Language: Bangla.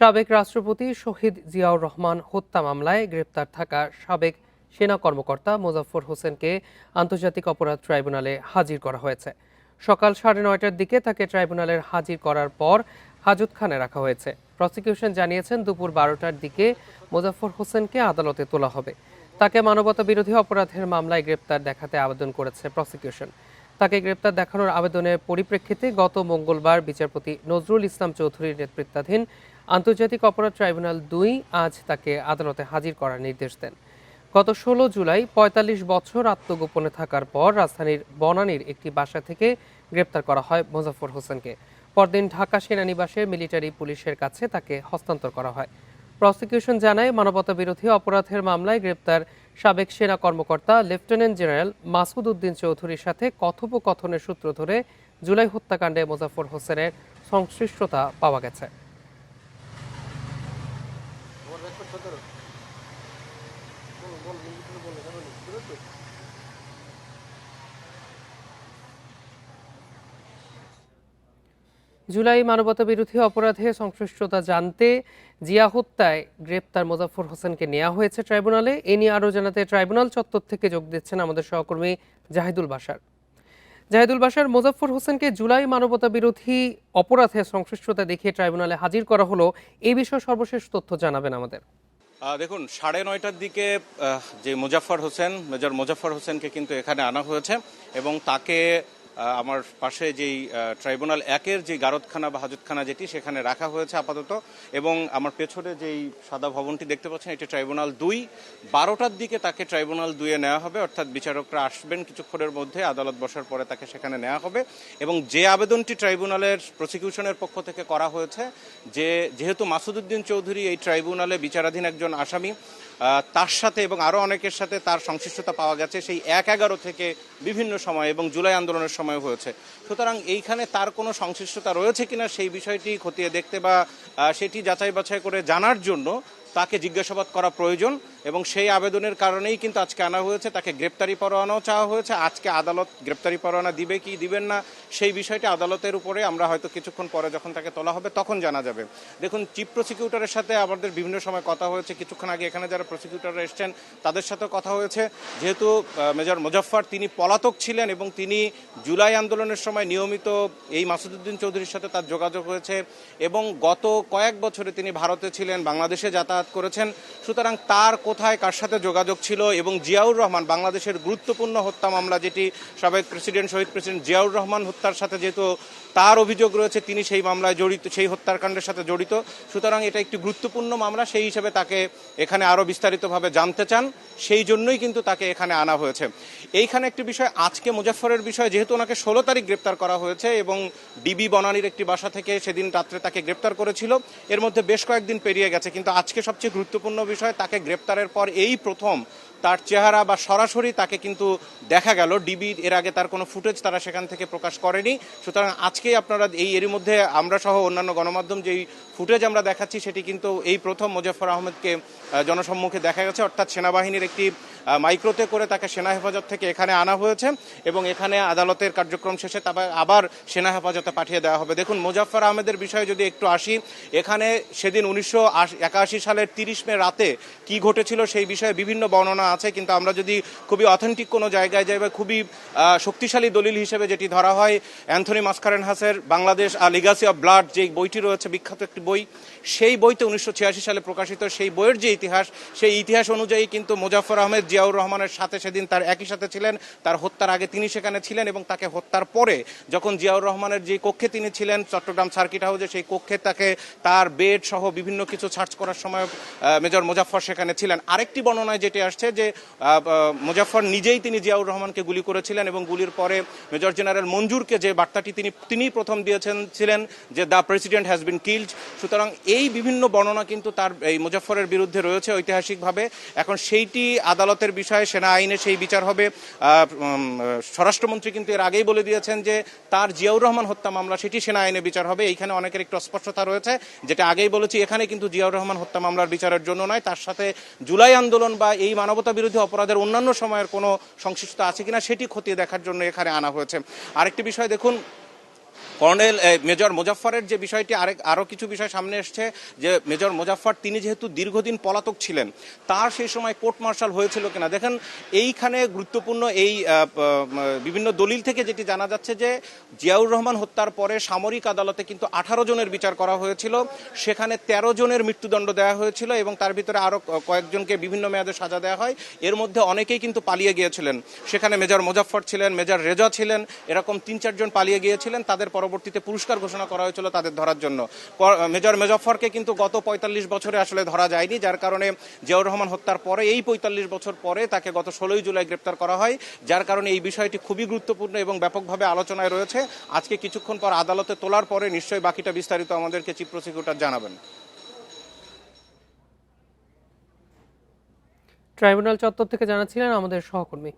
সাবেক রাষ্ট্রপতি শহীদ জিয়াউর রহমান হত্যা মামলায় গ্রেপ্তার থাকা সাবেক সেনা কর্মকর্তা মোজাফফর হোসেনকে আন্তর্জাতিক অপরাধ ট্রাইব্যুনালে হাজির করা হয়েছে। সকাল 9:30টার দিকে তাকে ট্রাইব্যুনালের হাজির করার পর হাজতখানে রাখা হয়েছে। প্রসিকিউশন জানিয়েছেন দুপুর 12টার দিকে মোজাফফর হোসেনকে আদালতে তোলা হবে। তাকে মানবতা বিরোধী অপরাধের মামলায় গ্রেপ্তার দেখাতে আবেদন করেছে প্রসিকিউশন। তাকে গ্রেপ্তার দেখানোর আবেদনের পরিপ্রেক্ষিতে গত মঙ্গলবার বিচারপতি নজরুল ইসলাম চৌধুরীর নেতৃত্বাধীন আন্তর্জাতিক অপরাধ ট্রাইব্যুনাল ২ আজ তাকে আদালতে হাজির করার নির্দেশ দেন। গত ১৬ জুলাই ৪৫ বছর আত্মগোপনে থাকার পর রাজধানীর বনানীর একটি বাসা থেকে গ্রেপ্তার করা হয় মোজাফফর হোসেনকে। পরদিন ঢাকা সেনানিবাসে মিলিটারি পুলিশের কাছে তাকে হস্তান্তর করা হয়। প্রসিকিউশন জানায়, মানবতা বিরোধী অপরাধের মামলায় গ্রেপ্তার সাবেক সেনা কর্মকর্তা লেফটেন্যান্ট জেনারেল মাসুদ উদ্দিন চৌধুরীর সাথে কথোপকথনের সূত্র ধরে জুলাই হত্যাকাণ্ডে মোজাফফর হোসেনের সংশ্লিষ্টতা পাওয়া গেছে। জুলাই মানবতা বিরোধী অপরাধে সংশ্লিষ্টতা জানতে জিয়া হত্যায় গ্রেপ্তার মোজাফফর হোসেনকে নেওয়া হয়েছে ট্রাইব্যুনালে। এ নিয়ে আরও জানাতে ট্রাইব্যুনাল চত্বর থেকে যোগ দিচ্ছেন আমাদের সহকর্মী জাহিদুল বাশার। মোজাফফর হোসেনকে জুলাই মানবতা বিরোধী অপরাধে সংশ্লিষ্টতা দেখিয়ে ট্রাইব্যুনালে হাজির করা হলো। এই বিষয়ে সর্বশেষ তথ্য জানাবেন আমাদের। দেখুন, 9:30টার দিকে যে মেজর মোজাফফর হোসেনকে কিন্তু এখানে আনা হয়েছে এবং তাকে আমার পাশে যেই ট্রাইব্যুনাল 1-এর যে গারদখানা বা হাজতখানা যেটি সেখানে রাখা হয়েছে আপাতত, এবং আমার পেছনে যেই সাদা ভবনটি দেখতে পাচ্ছেন এটি ট্রাইব্যুনাল 2। 12টার দিকে তাকে ট্রাইব্যুনাল 2-এ নেওয়া হবে, অর্থাৎ বিচারকরা আসবেন কিছুক্ষণের মধ্যে, আদালত বসার পরে তাকে সেখানে নেওয়া হবে। এবং যে আবেদনটি ট্রাইব্যুনালের প্রসিকিউশনের পক্ষ থেকে করা হয়েছে, যেহেতু মাসুদ উদ্দিন চৌধুরী এই ট্রাইব্যুনালে বিচারাধীন একজন আসামি, তার সাথে এবং আরও অনেকের সাথে তার সংশ্লিষ্টতা পাওয়া গেছে সেই 1/11 থেকে বিভিন্ন সময় এবং জুলাই আন্দোলনের সময় হয়েছে। সুতরাং এইখানে তার কোনো সংশ্লিষ্টতা রয়েছে কিনা সেই বিষয়টি খতিয়ে দেখতে বা সেটি যাচাই বাছাই করে জানার জন্য তাকে জিজ্ঞাসাবাদ করা প্রয়োজন, এবং সেই আবেদনের কারণেই কিন্তু আজকে আনা হয়েছে। তাকে গ্রেপ্তারি পরোয়ানাও চাওয়া হয়েছে। আজকে আদালত গ্রেপ্তারি পরোয়ানা দিবে কি দিবেন না সেই বিষয়টি আদালতের উপরে আমরা হয়তো কিছুক্ষণ পরে যখন তাকে তোলা হবে তখন জানা যাবে। দেখুন, চিফ প্রসিকিউটরের সাথে আমাদের বিভিন্ন সময় কথা হয়েছে, কিছুক্ষণ আগে এখানে যারা প্রসিকিউটররা এসছেন তাদের সাথেও কথা হয়েছে। যেহেতু মেজর মোজাফফর তিনি পলাতক ছিলেন এবং তিনি জুলাই আন্দোলনের সময় নিয়মিত এই মাসুদ উদ্দিন চৌধুরীর সাথে তার যোগাযোগ হয়েছে এবং গত কয়েক বছরে তিনি ভারতে ছিলেন, বাংলাদেশে যাতায়াত করেছেন। সুতরাং তার কোথায় কার সাথে যোগাযোগ ছিল, এবং জিয়াউর রহমান বাংলাদেশের গুরুত্বপূর্ণ হত্যা মামলা যেটি সাবেক শহীদ প্রেসিডেন্ট জিয়াউর রহমান হত্যার সাথে যেহেতু তার অভিযোগ রয়েছে, তিনি সেই মামলায় জড়িত, সেই হত্যাকাণ্ডের সাথে জড়িত। সুতরাং এটা একটি গুরুত্বপূর্ণ মামলা, সেই হিসেবে তাকে এখানে আরও বিস্তারিতভাবে জানতে চান, সেই জন্যই কিন্তু তাকে এখানে আনা হয়েছে। এইখানে একটি বিষয়, আজকে মুজাফফরের বিষয়, যেহেতু ওনাকে 16 তারিখ গ্রেপ্তার করা হয়েছে এবং ডিবি বনানীর একটি বাসা থেকে সেদিন রাত্রে তাকে গ্রেপ্তার করেছিল, এর মধ্যে বেশ কয়েকদিন পেরিয়ে গেছে, কিন্তু আজকে সবচেয়ে গুরুত্বপূর্ণ বিষয়, তাকে গ্রেপ্তারের পর এই প্রথম তার চেহারা বা সরাসরি তাকে কিন্তু দেখা গেল। ডিবি এর আগে তার কোনো ফুটেজ তারা সেখান থেকে প্রকাশ করেনি। সুতরাং আজকেই আপনারা এরই মধ্যে আমরা সহ অন্যান্য গণমাধ্যম যেই ফুটেজ আমরা দেখাচ্ছি সেটি কিন্তু এই প্রথম মোজাফফর আহমেদকে জনসম্মুখে দেখা গেছে, অর্থাৎ সেনাবাহিনীর একটি মাইক্রোতে করে তাকে সেনা হেফাজত থেকে এখানে আনা হয়েছে এবং এখানে আদালতের কার্যক্রম শেষে আবার সেনা হেফাজতে পাঠিয়ে দেওয়া হবে। দেখুন, মোজাফফর আহমেদের বিষয়ে যদি একটু আসি, এখানে সেদিন 1981 সালের 30 মে রাতে কি ঘটেছিল সেই বিষয়ে বিভিন্ন বর্ণনা আছে, কিন্তু আমরা যদি খুবই অথেন্টিক কোনো জায়গায় যাই বা খুবই শক্তিশালী দলিল হিসেবে যেটি ধরা হয়, অ্যান্থনি মাসকারেনহাসের বাংলাদেশ লিগাসি অফ ব্লাড যে বইটি রয়েছে, বিখ্যাত একটি বই, সেই বইতে 1986 সালে প্রকাশিত সেই বইয়ের যে ইতিহাস, সেই ইতিহাস অনুযায়ী কিন্তু মোজাফফর আহমেদ জিয়াউর রহমানের সাথে সেদিন তার একই সাথে ছিলেন। তার হত্যার আগে তিনি সেখানে ছিলেন এবং তাকে হত্যার পরে যখন জিয়াউর রহমানের যে কক্ষে তিনি ছিলেন চট্টগ্রাম সার্কিট হাউসে, সেই কক্ষে তাকে তার বেড সহ বিভিন্ন কিছু সার্চ করার সময় মেজর মোজাফফর সেখানে ছিলেন। আরেকটি বর্ণনায় যেটি আসছে যে মোজাফফর নিজেই তিনি জিয়াউর রহমানকে গুলি করেছিলেন এবং গুলির পরে মেজর জেনারেল মঞ্জুরকে যে বার্তাটি তিনি প্রথম ছিলেন যে the president has been killed. সুতরাং এই বিভিন্ন বর্ণনা কিন্তু তার এই মোজাফফরের বিরুদ্ধে রয়েছে ঐতিহাসিকভাবে। এখন সেইটি আদালতের বিষয়ে, সেনা আইনে সেই বিচার হবে। স্বরাষ্ট্রমন্ত্রী কিন্তু এর আগেই বলে দিয়েছেন যে তার জিয়াউর রহমান হত্যা মামলা সেটি সেনা আইনে বিচার হবে। এইখানে অনেকের একটু অস্পষ্টতা রয়েছে, যেটা আগেই বলেছি, এখানে কিন্তু জিয়াউর রহমান হত্যা মামলার বিচারের জন্য নয়, তার সাথে জুলাই আন্দোলন বা এই মানবতা বিরোধী অপরাধের অন্যান্য সময়ের কোনো সংশ্লিষ্টতা আছে কিনা সেটি খতিয়ে দেখার জন্য এখানে আনা হয়েছে। আরেকটি বিষয় দেখুন, মেজর মোজাফফরের যে বিষয়টি আরো কিছু বিষয় সামনে এসছে, যে মেজর মোজাফফর তিনি যেহেতু দীর্ঘদিন পলাতক ছিলেন, তার সেই সময় কোর্ট মার্শাল হয়েছিল কিনা। দেখেন, এইখানে গুরুত্বপূর্ণ এই বিভিন্ন দলিল থেকে যেটি জানা যাচ্ছে যে জিয়াউর রহমান হত্যার পরে সামরিক আদালতে কিন্তু 18 জনের বিচার করা হয়েছিল, সেখানে 13 জনের মৃত্যুদণ্ড দেওয়া হয়েছিল এবং তার ভিতরে আরো কয়েকজনকে বিভিন্ন মেয়াদে সাজা দেওয়া হয়। এর মধ্যে অনেকেই কিন্তু পালিয়ে গিয়েছিলেন, সেখানে মেজর মোজাফফর ছিলেন, মেজর রেজা ছিলেন, এরকম 3-4 জন পালিয়ে গিয়েছিলেন। তাদের পরবর্তীতে পুরস্কার ঘোষণা করা হয়েছিল তাদের ধরার জন্য। মেজর মোজাফফরকে কিন্তু গত 45 বছরে আসলে ধরা যায়নি, যার কারণে জিয়াউর রহমান হত্যার পরে এই 45 বছর পরে তাকে গত 16 জুলাই গ্রেপ্তার করা হয়, যার কারণে এই বিষয়টি খুবই গুরুত্বপূর্ণ এবং ব্যাপকভাবে আলোচনায় রয়েছে। আজকে কিছুক্ষণ পর আদালতে তোলার পরে নিশ্চয়ই বাকিটা বিস্তারিত আমাদেরকে চিফ প্রসিকিউটর জানাবেন। ট্রাইব্যুনাল চত্বর থেকে জানাচ্ছিলেন আমাদের সহকর্মী।